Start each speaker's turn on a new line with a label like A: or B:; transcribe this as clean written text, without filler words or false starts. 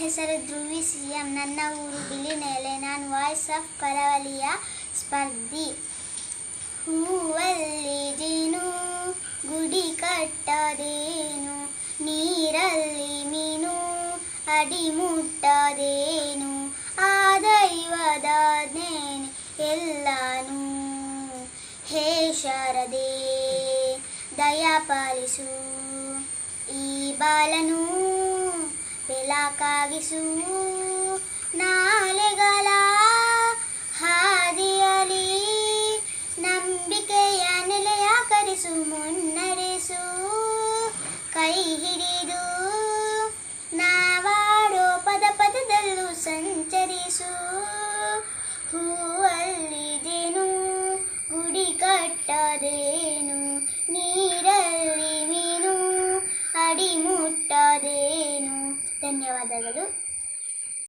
A: ಹೆಸರು ಧ್ರುವಿ ಸಿಎಂ. ನನ್ನ ಊರು ಬಿಳಿನೆಲೆ. ನಾನು ವಾಯ್ಸ್ ಆಫ್ ಕರಾವಳಿಯ ಸ್ಪರ್ಧಿ. ಹೂವಲ್ಲಿ ಜೇನು ಗುಡಿ ಕಟ್ಟದೇನು, ನೀರಲ್ಲಿ ಮೀನು ಅಡಿ ಮುಟ್ಟದೇನು, ಆ ದೈವದಾಜ್ಞೆನೇ ಎಲ್ಲಾನು. ಹೇ ಶಾರದೆ ದಯಪಾಲಿಸು, ಈ ಬಾಲನು ಬೆಳಕಾಗಿಸು. ನಾಳೆಗಳ ಹಾದಿಯಲ್ಲಿ ನಂಬಿಕೆಯ ನೆಲೆಯಾಕರಿಸು, ಮುನ್ನಡೆಸು. ಕೈ ಹಿಡಿದು ನಾವಾಡೋ ಪದ ಪದದಲ್ಲೂ ಸಂಚರಿಸು. ಹೂವಲ್ಲಿ ಜೇನು ಗುಡಿ ಕಟ್ಟದೇನು, ನೀರಲ್ಲಿ ಮೀನು ಅಡಿ ಮುಟ್ಟದೇನು. ಧನ್ಯವಾದಗಳು.